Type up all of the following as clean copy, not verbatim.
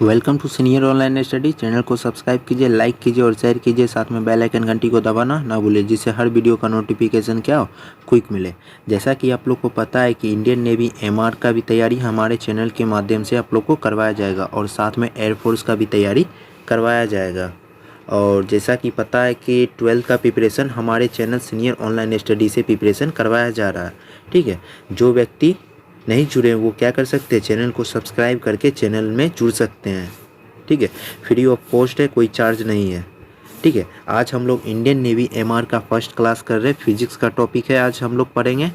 Welcome to senior online study. Channel को subscribe कीजिए, like कीजिए और शेयर कीजिए। साथ में बेल आइकन घंटी को दबाना ना भूलिए, जिससे हर वीडियो का नोटिफिकेशन क्या हो, क्विक मिले। जैसा कि आप लोग को पता है कि इंडियन नेवी एमआर का भी तैयारी हमारे चैनल के माध्यम से आप लोग को करवाया जाएगा और साथ में एयरफोर्स का भी तैयारी करवाया जाएगा। और जैसा कि पता है कि 12th का प्रिपरेशन हमारे चैनल सीनियर ऑनलाइन स्टडी से प्रिपरेशन करवाया जा रहा है। ठीक है, जो व्यक्ति नहीं जुड़े हैं वो क्या कर सकते हैं, चैनल को सब्सक्राइब करके चैनल में जुड़ सकते हैं। ठीक है, फ्री ऑफ कॉस्ट है, कोई चार्ज नहीं है। ठीक है, आज हम लोग इंडियन नेवी एमआर का फर्स्ट क्लास कर रहे हैं। फिजिक्स का टॉपिक है, आज हम लोग पढ़ेंगे।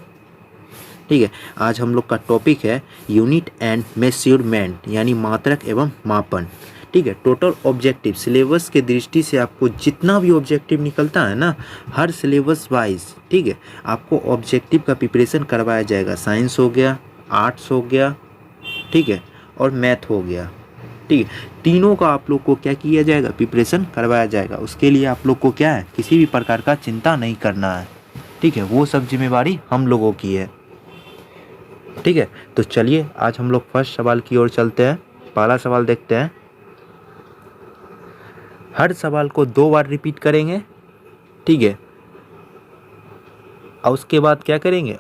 ठीक है, आज हम लोग का टॉपिक है यूनिट एंड मेजरमेंट, यानी मात्रक एवं मापन। ठीक है, टोटल ऑब्जेक्टिव सिलेबस के दृष्टि से आपको जितना भी ऑब्जेक्टिव निकलता है ना, हर सिलेबस वाइज, ठीक है, आपको ऑब्जेक्टिव का प्रिपरेशन करवाया जाएगा। साइंस हो गया, आर्ट्स हो गया, ठीक है, और मैथ हो गया। ठीक है, तीनों का आप लोग को क्या किया जाएगा, प्रिपरेशन करवाया जाएगा। उसके लिए आप लोग को क्या है, किसी भी प्रकार का चिंता नहीं करना है। ठीक है, वो सब जिम्मेवारी हम लोगों की है। ठीक है, तो चलिए आज हम लोग फर्स्ट सवाल की ओर चलते हैं। पहला सवाल देखते हैं। हर सवाल को 2 बार रिपीट करेंगे। ठीक है, और उसके बाद क्या करेंगे,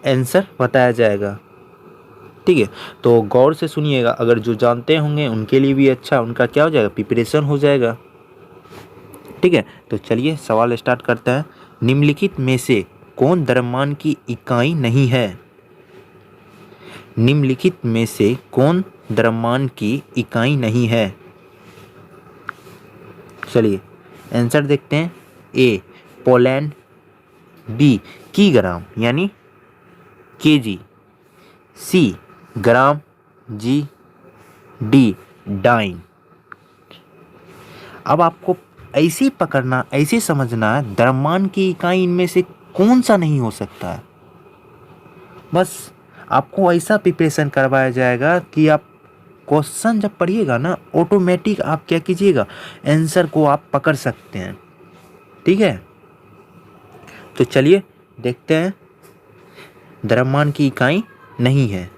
आंसर बताया जाएगा। ठीक है, तो गौर से सुनिएगा। अगर जो जानते होंगे उनके लिए भी अच्छा, उनका क्या हो जाएगा, प्रिपरेशन हो जाएगा। ठीक है, तो चलिए सवाल स्टार्ट करते हैं। निम्नलिखित में से कौन द्रव्यमान की इकाई नहीं है? निम्नलिखित में से कौन द्रव्यमान की इकाई नहीं है? चलिए आंसर देखते हैं। ए पोलैंड, बी किग्राम यानी केजी, सी ग्राम, जी डी डाइन। अब आपको ऐसे ही पकड़ना, ऐसे समझना है, द्रव्यमान की इकाई इनमें से कौन सा नहीं हो सकता है। बस आपको ऐसा प्रिपरेशन करवाया जाएगा कि आप क्वेश्चन जब पढ़िएगा ना, ऑटोमेटिक आप क्या कीजिएगा, आंसर को आप पकड़ सकते हैं। ठीक है, तो चलिए देखते हैं। द्रव्यमान की इकाई नहीं है,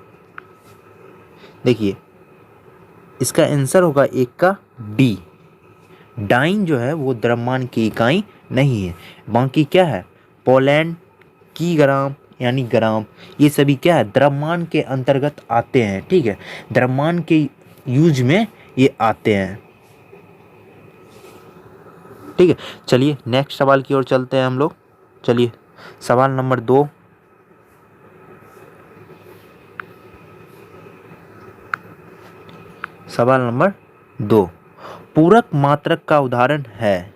देखिए इसका आंसर होगा एक का डी। डाइन जो है वो द्रव्यमान की इकाई नहीं है। बाकी क्या है, पोलैंड, किग्राम यानी ग्राम, ये सभी क्या है, द्रव्यमान के अंतर्गत आते हैं। ठीक है, द्रव्यमान के यूज में ये आते हैं। ठीक है, चलिए नेक्स्ट सवाल की ओर चलते हैं हम लोग। चलिए सवाल नंबर 2। सवाल नंबर 2, पूरक मात्रक का उदाहरण है।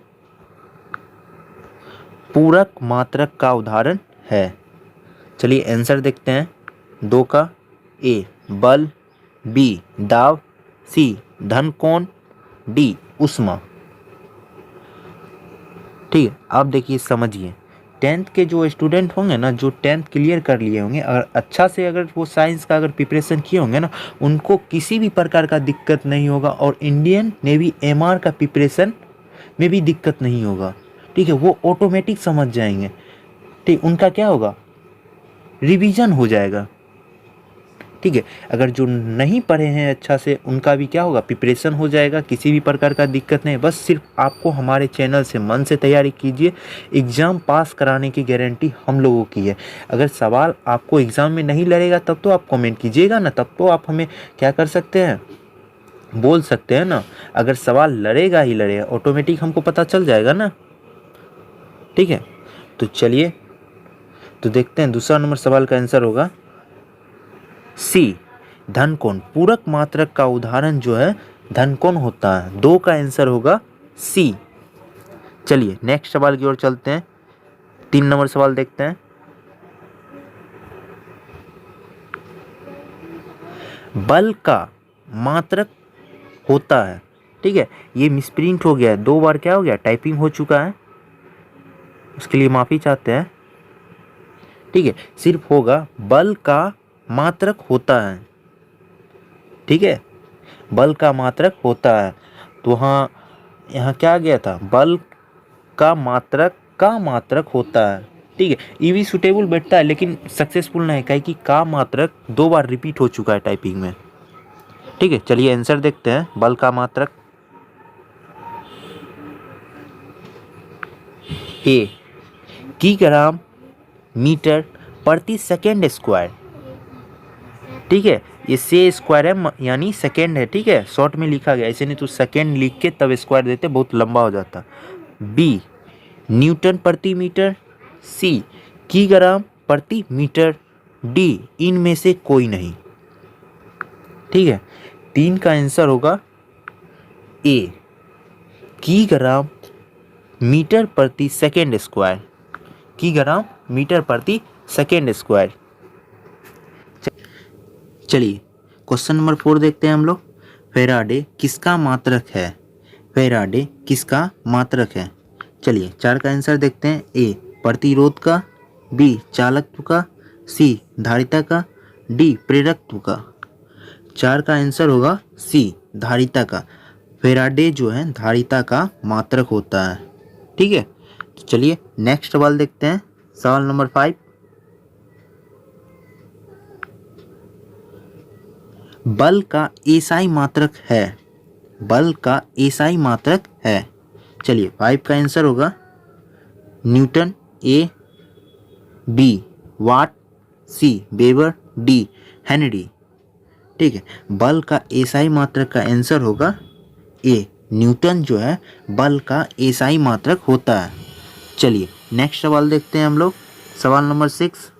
पूरक मात्रक का उदाहरण है। चलिए आंसर देखते हैं 2 का। ए बल, बी दाब, सी धन कोण, डी उष्मा। ठीक है, आप देखिए समझिए। 10th के जो स्टूडेंट होंगे ना, जो 10th क्लियर कर लिए होंगे, अगर अच्छा से अगर वो साइंस का अगर प्रिपरेशन किए होंगे ना, उनको किसी भी प्रकार का दिक्कत नहीं होगा और इंडियन नेवी एमआर का प्रिपरेशन में भी दिक्कत नहीं होगा। ठीक है, वो ऑटोमेटिक समझ जाएंगे। ठीक, उनका क्या होगा, रिवीजन हो जाएगा। ठीक है, अगर जो नहीं पढ़े हैं अच्छा से, उनका भी क्या होगा, प्रिपरेशन हो जाएगा। किसी भी प्रकार का दिक्कत नहीं। बस सिर्फ आपको हमारे चैनल से मन से तैयारी कीजिए, एग्ज़ाम पास कराने की गारंटी हम लोगों की है। अगर सवाल आपको एग्ज़ाम में नहीं लड़ेगा तब तो आप कमेंट कीजिएगा ना, तब तो आप हमें क्या कर सकते हैं, बोल सकते हैं ना। अगर सवाल लड़ेगा ही लड़ेगा, ऑटोमेटिक हमको पता चल जाएगा ना। ठीक है, तो चलिए तो देखते हैं। दूसरा नंबर सवाल का आंसर होगा सी धन कोण। पूरक मात्रक का उदाहरण जो है धन कोण होता है। 2 का आंसर होगा सी। चलिए नेक्स्ट सवाल की ओर चलते हैं। 3 नंबर सवाल देखते हैं। बल का मात्रक होता है। ठीक है, ये मिसप्रिंट हो गया है, 2 बार क्या हो गया, टाइपिंग हो चुका है, उसके लिए माफ़ी चाहते हैं। ठीक है, सिर्फ होगा बल का मात्रक होता है। ठीक है, बल का मात्रक होता है। तो हाँ, यहाँ क्या गया था, बल का मात्रक होता है। ठीक है, ये भी सुटेबल बैठता है लेकिन सक्सेसफुल नहीं, कहे कि का मात्रक 2 बार रिपीट हो चुका है टाइपिंग में। ठीक है, चलिए आंसर देखते हैं। बल का मात्रक ए किग्राम मीटर प्रति सेकेंड स्क्वायर। ठीक है, ये से स्क्वायर है यानी सेकेंड है। ठीक है, शॉर्ट में लिखा गया, ऐसे नहीं तो सेकेंड लिख के तब स्क्वायर देते, बहुत लंबा हो जाता। बी न्यूटन प्रति मीटर। सी किग्राम प्रति मीटर। डी इनमें से कोई नहीं। ठीक है, 3 का आंसर होगा ए किग्राम मीटर प्रति सेकेंड स्क्वायर। किग्राम मीटर प्रति सेकेंड स्क्वायर। चलिए क्वेश्चन नंबर 4 देखते हैं हम लोग। फैराडे किसका मात्रक है? फैराडे किसका मात्रक है? चलिए 4 का आंसर देखते हैं। ए प्रतिरोध का। बी चालकत्व का। सी धारिता का। डी प्रेरकत्व का। 4 का आंसर होगा सी धारिता का। फैराडे जो है धारिता का मात्रक होता है। ठीक है, तो चलिए नेक्स्ट सवाल देखते हैं। सवाल नंबर 5। बल का एसआई मात्रक है। बल का एसआई मात्रक है। चलिए 5 का आंसर होगा Newton. A B watt. C weber. D Henry. ठीक है, बल का एसआई मात्रक का आंसर होगा ए न्यूटन जो है बल का एसआई मात्रक होता है। चलिए नेक्स्ट सवाल देखते हैं हम लोग। सवाल नंबर 6।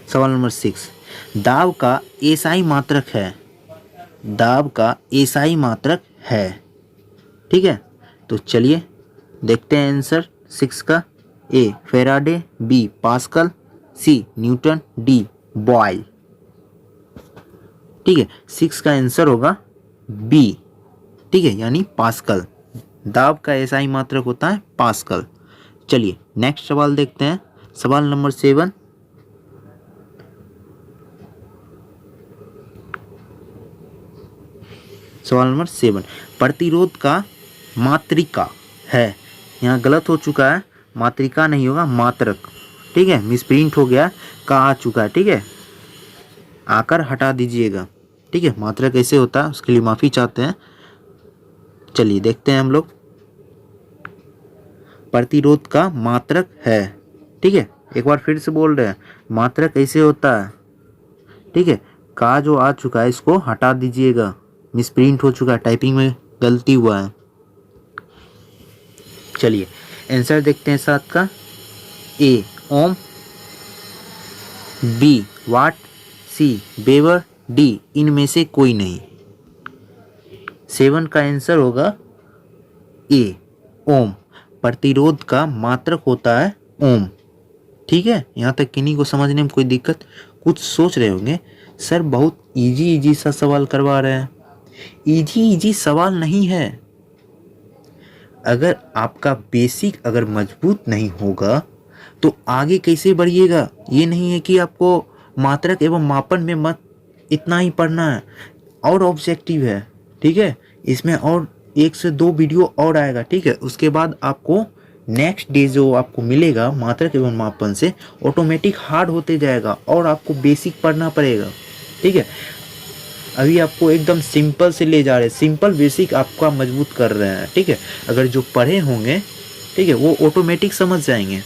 सवाल नंबर 6 दाब का एसआई मात्रक है। दाब का एसआई मात्रक है। ठीक है, तो चलिए देखते हैं आंसर 6 का। A Faraday. B Pascal. C Newton. D Boyle. ठीक है, 6 का आंसर होगा बी। ठीक है, यानी पास्कल। दाब का एसआई मात्रक होता है पास्कल। चलिए नेक्स्ट सवाल देखते हैं। सवाल नंबर 7। सवाल नंबर 7 प्रतिरोध का मात्रिका है। यहाँ गलत हो चुका है, मात्रिका नहीं होगा मात्रक। ठीक है, मिसप्रिंट हो गया, का आ चुका है। ठीक है, आकर हटा दीजिएगा। ठीक है, मात्रक कैसे होता है उसके लिए माफ़ी चाहते हैं। चलिए देखते हैं हम लोग। प्रतिरोध का मात्रक है। ठीक है, एक बार फिर से बोल रहे हैं, मात्रक कैसे होता है। ठीक है, का जो आ चुका है इसको हटा दीजिएगा, मिसप्रिंट हो चुका है, टाइपिंग में गलती हुआ है। चलिए आंसर देखते हैं 7 का। ए ओम। B watt. C weber. D इनमें से कोई नहीं। 7 का आंसर होगा ए ओम। प्रतिरोध का मात्रक होता है ओम। ठीक है, यहाँ तक किन्हीं को समझने में कोई दिक्कत? कुछ सोच रहे होंगे सर बहुत इजी सा सवाल करवा रहे हैं। इजी सवाल नहीं है। अगर आपका बेसिक अगर मजबूत नहीं होगा तो आगे कैसे बढ़िएगा। ये नहीं है कि आपको मात्रक एवं मापन में मत इतना ही पढ़ना है, और ऑब्जेक्टिव है। ठीक है, इसमें और 1 से 2 वीडियो और आएगा। ठीक है, उसके बाद आपको नेक्स्ट डे जो आपको मिलेगा मात्रक एवं मापन से ऑटोमेटिक हार्ड होते जाएगा और आपको बेसिक पढ़ना पड़ेगा। ठीक है, अभी आपको एकदम सिंपल से ले जा रहे हैं, सिंपल बेसिक आपका मजबूत कर रहे हैं। ठीक है, अगर जो पढ़े होंगे ठीक है वो ऑटोमेटिक समझ जाएंगे,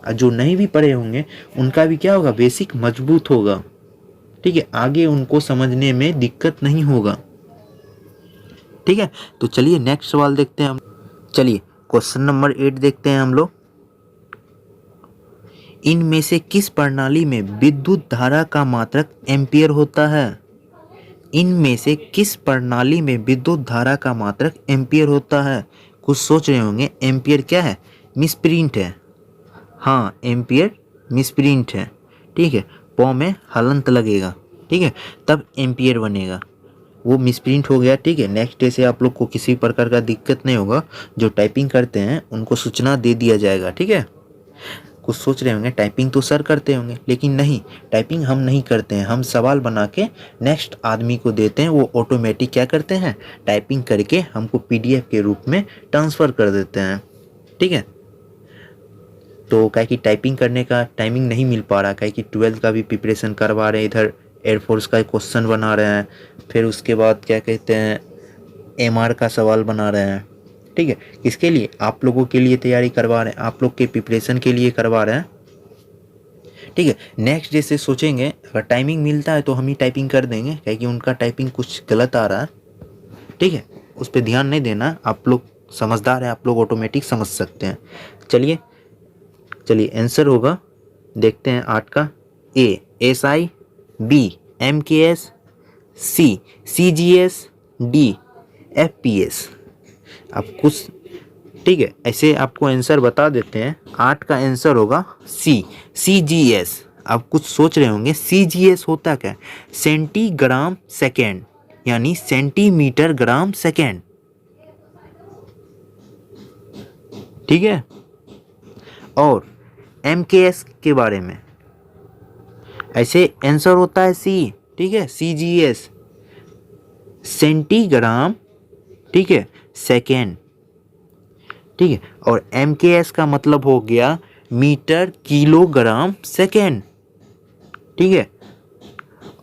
और जो नहीं भी पढ़े होंगे उनका भी क्या होगा, बेसिक मजबूत होगा। ठीक है, आगे उनको समझने में दिक्कत नहीं होगा। ठीक है, तो चलिए नेक्स्ट सवाल देखते हैं हम। चलिए क्वेश्चन नंबर 8 देखते हैं हम लोग। इनमें से किस प्रणाली में विद्युत धारा का मात्रक एम्पियर होता है? इनमें से किस प्रणाली में विद्युत धारा का मात्रक एम्पियर होता है? कुछ सोच रहे होंगे एम्पियर क्या है, मिसप्रिंट है। हाँ, एम्पियर मिसप्रिंट है। ठीक है, पौ में हलंत लगेगा। ठीक है, तब एम्पियर बनेगा, वो मिसप्रिंट हो गया। ठीक है, नेक्स्ट डे से आप लोग को किसी प्रकार का दिक्कत नहीं होगा। जो टाइपिंग करते हैं उनको सूचना दे दिया जाएगा। ठीक है, कुछ सोच रहे होंगे टाइपिंग तो सर करते होंगे, लेकिन नहीं, टाइपिंग हम नहीं करते हैं। हम सवाल बना के नेक्स्ट आदमी को देते हैं, वो ऑटोमेटिक क्या करते हैं, टाइपिंग करके हमको PDF के रूप में ट्रांसफ़र कर देते हैं। ठीक है, तो क्या कि टाइपिंग करने का टाइमिंग नहीं मिल पा रहा, क्या कि 12th का भी प्रिपरेशन करवा रहे हैं, इधर एयरफोर्स का क्वेश्चन बना रहे हैं, फिर उसके बाद क्या कहते हैं एमआर का सवाल बना रहे हैं। ठीक है, किसके लिए? आप लोगों के लिए तैयारी करवा रहे हैं, आप लोग के प्रिपरेशन के लिए करवा रहे हैं। ठीक है, नेक्स्ट डे से सोचेंगे अगर टाइमिंग मिलता है तो हम ही टाइपिंग कर देंगे, क्योंकि उनका टाइपिंग कुछ गलत आ रहा है। ठीक है, उस पर ध्यान नहीं देना, आप लोग समझदार हैं, आप लोग ऑटोमेटिक समझ सकते हैं। चलिए आंसर होगा, देखते हैं 8 का। ए SI, B MKS, C CGS, D FPS। अब कुछ ठीक है, ऐसे आपको आंसर बता देते हैं। 8 का आंसर होगा C CGS। आप कुछ सोच रहे होंगे CGS होता क्या? सेंटीग्राम सेकेंड, यानी सेंटीमीटर ग्राम सेकेंड। ठीक है, और MKS के बारे में ऐसे आंसर होता है C। ठीक है, CGS सेंटीग्राम, ठीक है, सेकेंड। ठीक है, और MKS का मतलब हो गया मीटर किलोग्राम सेकेंड। ठीक है,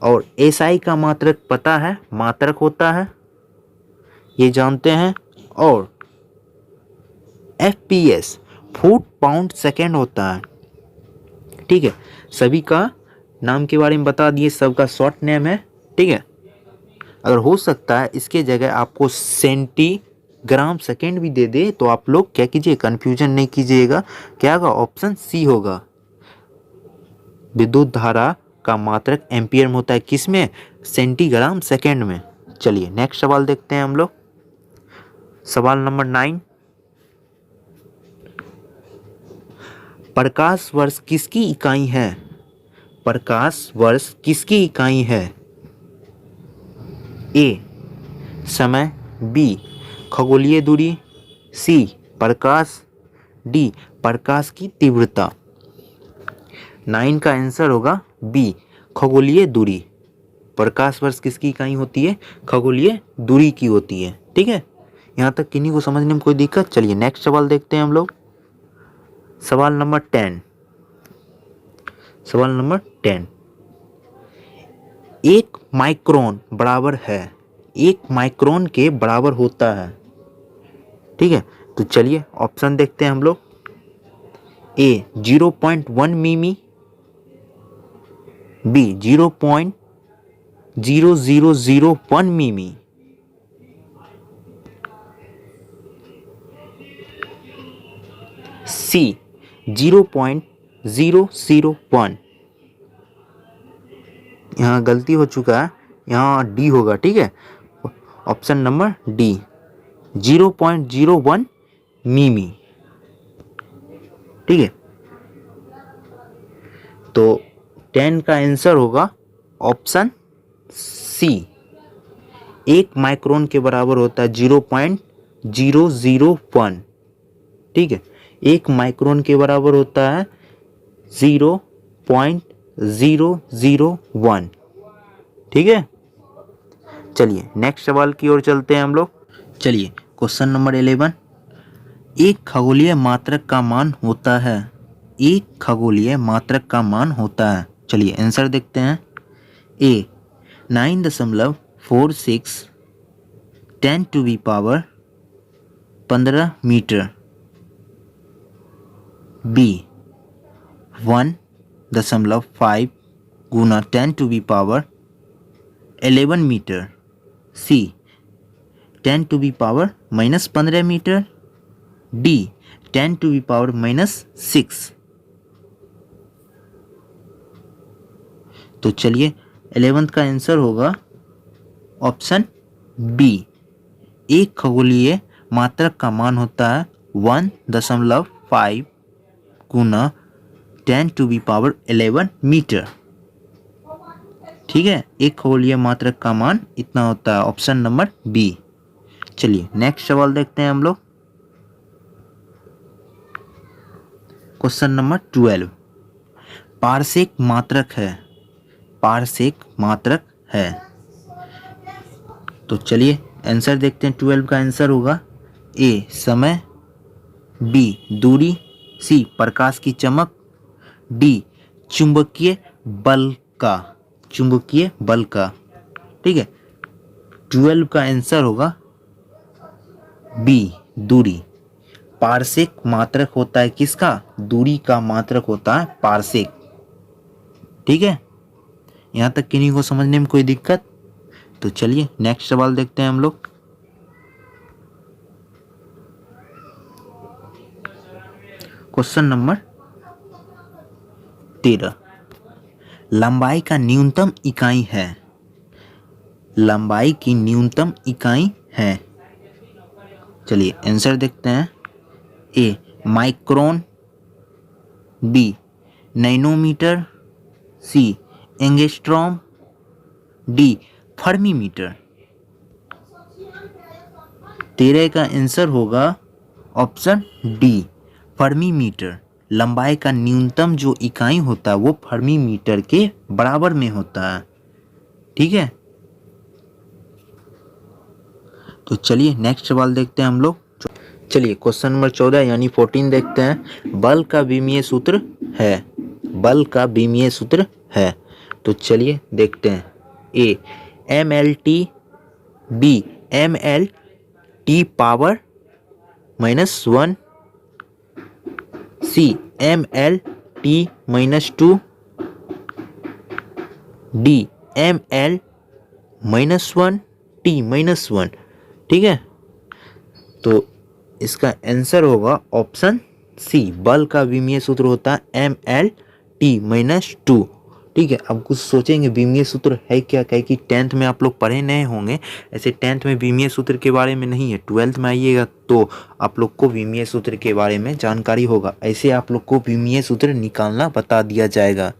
और SI का मात्रक पता है, मात्रक होता है, ये जानते हैं। और FPS फुट पाउंड सेकेंड होता है। ठीक है, सभी का नाम के बारे में बता दिए, सबका शॉर्ट नेम है। ठीक है, अगर हो सकता है इसके जगह आपको सेंटीग्राम सेकेंड भी दे दे तो आप लोग क्या कीजिए, कन्फ्यूजन नहीं कीजिएगा, क्या होगा? ऑप्शन C होगा। विद्युत धारा का मात्रक एम्पियर में होता है, किसमें? सेंटीग्राम सेकेंड में। चलिए नेक्स्ट सवाल देखते हैं हम लोग, सवाल नंबर 9। प्रकाश वर्ष किसकी इकाई है? प्रकाश वर्ष किसकी इकाई है? ए समय, B खगोलीय दूरी, C प्रकाश, D प्रकाश की तीव्रता। 9 का आंसर होगा B खगोलीय दूरी। प्रकाश वर्ष किसकी इकाई होती है? खगोलीय दूरी की होती है। ठीक है, यहाँ तक किन्हीं को समझने में कोई दिक्कत? चलिए नेक्स्ट सवाल देखते हैं हम लोग, सवाल नंबर 10। सवाल नंबर 10, एक माइक्रोन बराबर है, एक माइक्रोन के बराबर होता है। ठीक है, तो चलिए ऑप्शन देखते हैं हम लोग। A 0.1 मिमी, B 0.0001 मिमी, C 0.001। यहाँ गलती हो चुका है, यहाँ D होगा। ठीक है, ऑप्शन नंबर D 0.01 मिमी। ठीक है, तो 10 का आंसर होगा ऑप्शन C, एक माइक्रोन के बराबर होता है 0.001। ठीक है, एक माइक्रोन के बराबर होता है 0.001। ठीक है, चलिए नेक्स्ट सवाल की ओर चलते हैं हम लोग। चलिए क्वेश्चन नंबर 11, एक खगोलीय मात्रक का मान होता है, एक खगोलीय मात्रक का मान होता है। चलिए आंसर देखते हैं। A 9.46 10⁻15 मीटर, B 1.5 गुना 10⁻11 मीटर, C 10⁻−15 मीटर, D 10⁻−6। तो चलिए 11th का आंसर होगा ऑप्शन B, एक खगोलीय मात्रक का मान होता है 1.5 गुना 10⁻11 मीटर। ठीक है, एक खगोलीय मात्रक का मान इतना होता है, ऑप्शन नंबर B। चलिए नेक्स्ट सवाल देखते हैं हम लोग, क्वेश्चन नंबर 12, पारसेक मात्रक है, पारसेक मात्रक है। तो चलिए आंसर देखते हैं। 12 का आंसर होगा A समय, B दूरी, सी प्रकाश की चमक, डी चुंबकीय बल का, चुंबकीय बल का। ठीक है, 12 का आंसर होगा बी दूरी। पारसेक मात्रक होता है किसका? दूरी का मात्रक होता है पारसेक। ठीक है, यहां तक किन्हीं को समझने में कोई दिक्कत? तो चलिए नेक्स्ट सवाल देखते हैं हम लोग। क्वेश्चन नंबर 13, लंबाई का न्यूनतम इकाई है। लंबाई की न्यूनतम इकाई है। चलिए आंसर देखते हैं। ए माइक्रोन, बी नैनोमीटर, सी एंगस्ट्रॉम, डी फर्मीमीटर। 13 का आंसर होगा ऑप्शन डी फर्मीमीटर। लंबाई का न्यूनतम जो इकाई होता है वो फर्मीमीटर के बराबर में होता है। ठीक है, तो चलिए नेक्स्ट सवाल देखते हैं हम लोग। चलिए क्वेश्चन नंबर 14 यानी 14 देखते हैं। बल का विमीय सूत्र है। बल का विमीय सूत्र है। तो चलिए देखते हैं। ए mlt, बी mlt पावर -1, सी mlt -2, डी ml -1 t -1। ठीक है, तो इसका आंसर होगा ऑप्शन सी। बल का विमीय सूत्र होता है mlt -2। ठीक है, अब कुछ सोचेंगे विमीय सूत्र है क्या, कहे कि 10th में आप लोग पढ़े नहीं होंगे। ऐसे 10th में विमीय सूत्र के बारे में नहीं है, 12th में आइएगा तो आप लोग को विमीय सूत्र के बारे में जानकारी होगा। ऐसे आप लोग को विमीय सूत्र निकालना बता दिया जाएगा।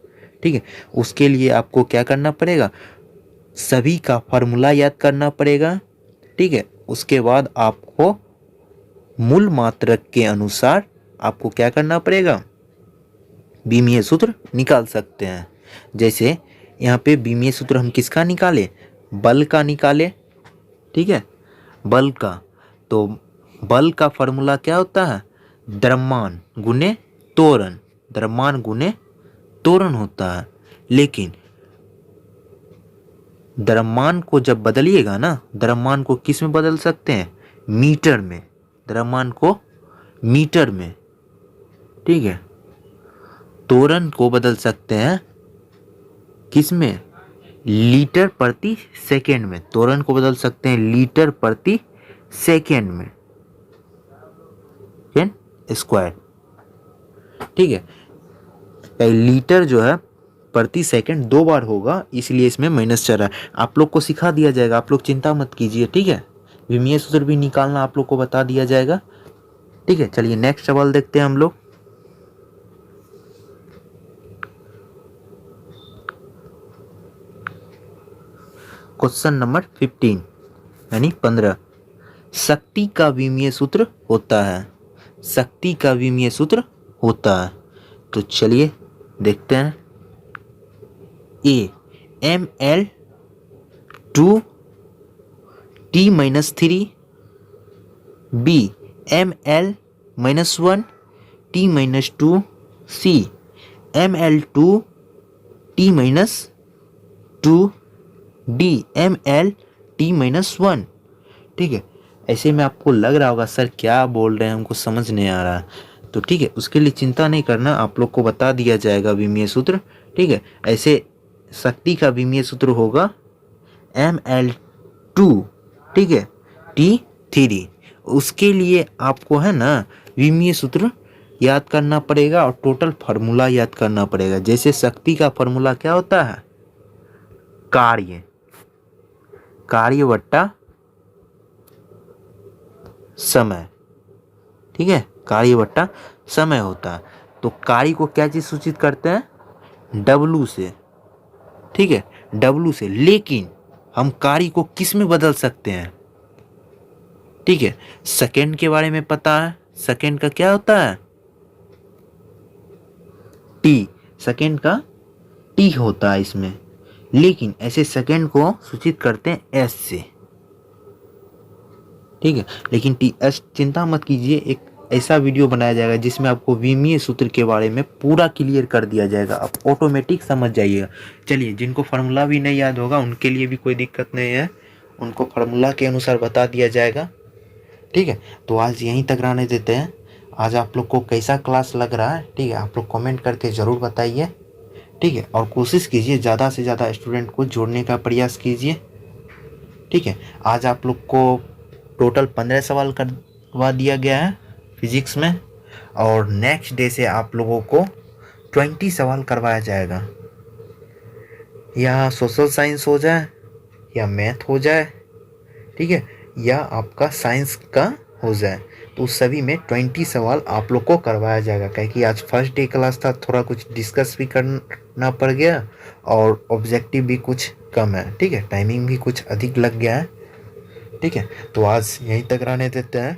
ठीक है, उसके लिए आपको क्या करना पड़ेगा? सभी का फॉर्मूला याद करना पड़ेगा। ठीक है, उसके बाद आपको मूल मात्रक के अनुसार आपको क्या करना पड़ेगा? विमीय सूत्र निकाल सकते हैं। जैसे यहाँ पे विमीय सूत्र हम किसका निकाले? बल का निकाले। ठीक है, बल का, तो बल का फॉर्मूला क्या होता है? द्रव्यमान गुने त्वरण। द्रव्यमान गुने त्वरण होता है। लेकिन द्रव्यमान को जब बदलिएगा ना, द्रव्यमान को किस में बदल सकते हैं? मीटर में। द्रव्यमान को मीटर में। ठीक है, त्वरण को बदल सकते हैं किस में? लीटर प्रति सेकेंड में। त्वरण को बदल सकते हैं लीटर प्रति सेकेंड में, स्क्वायर। ठीक है, लीटर जो है प्रति सेकंड 2 बार होगा, इसलिए इसमें माइनस चल रहा है। आप लोग को सिखा दिया जाएगा, आप लोग चिंता मत कीजिए। ठीक है, विमीय सूत्र भी निकालना आप लोग को बता दिया जाएगा। ठीक है, चलिए नेक्स्ट सवाल देखते हैं हम लोग। क्वेश्चन नंबर 15 यानी 15, शक्ति का विमीय सूत्र होता है। शक्ति का विमीय सूत्र होता है। तो चलिए देखते हैं। A ml 2 t -3, B ml -1 t -2, C ml2 t -2, D ml t -1। ठीक है, ऐसे में आपको लग रहा होगा सर क्या बोल रहे हैं, हमको समझ नहीं आ रहा है। तो ठीक है, उसके लिए चिंता नहीं करना, आप लोग को बता दिया जाएगा विमीय सूत्र। ठीक है, ऐसे शक्ति का विमीय सूत्र होगा ml2, ठीक है, t3। उसके लिए आपको है ना विमीय सूत्र याद करना पड़ेगा और टोटल फार्मूला याद करना पड़ेगा। जैसे शक्ति का फार्मूला क्या होता है? कार्य बट्टा समय। ठीक है, कार्य बट्टा समय होता है। तो कार्य को क्या चीज सूचित करते हैं? W से। ठीक है, W से। लेकिन हम कार्य को किस में बदल सकते हैं? ठीक है, सेकेंड के बारे में पता है। सेकेंड का क्या होता है? T। सेकेंड का T होता है इसमें। लेकिन ऐसे सेकेंड को सूचित करते हैं S से। ठीक है, लेकिन टी एस चिंता मत कीजिए, एक ऐसा वीडियो बनाया जाएगा जिसमें आपको विमीय सूत्र के बारे में पूरा क्लियर कर दिया जाएगा, आप ऑटोमेटिक समझ जाइएगा। चलिए, जिनको फार्मूला भी नहीं याद होगा उनके लिए भी कोई दिक्कत नहीं है, उनको फार्मूला के अनुसार बता दिया जाएगा। ठीक है, तो आज यहीं तक रहने देते हैं। आज आप लोग को कैसा क्लास लग रहा है, ठीक है, आप लोग कमेंट करके ज़रूर बताइए। ठीक है, और कोशिश कीजिए ज़्यादा से ज़्यादा स्टूडेंट को जोड़ने का प्रयास कीजिए। ठीक है, आज आप लोग को टोटल 15 सवाल करवा दिया गया है फिजिक्स में, और नेक्स्ट डे से आप लोगों को 20 सवाल करवाया जाएगा। या सोशल साइंस हो जाए या मैथ हो जाए, ठीक है, या आपका साइंस का हो जाए, तो उस सभी में 20 सवाल आप लोग को करवाया जाएगा। क्योंकि आज फर्स्ट डे क्लास था, थोड़ा कुछ डिस्कस भी करना पड़ गया और ऑब्जेक्टिव भी कुछ कम है। ठीक है, टाइमिंग भी कुछ अधिक लग गया है। ठीक है, तो आज यहीं तक रहने देते हैं।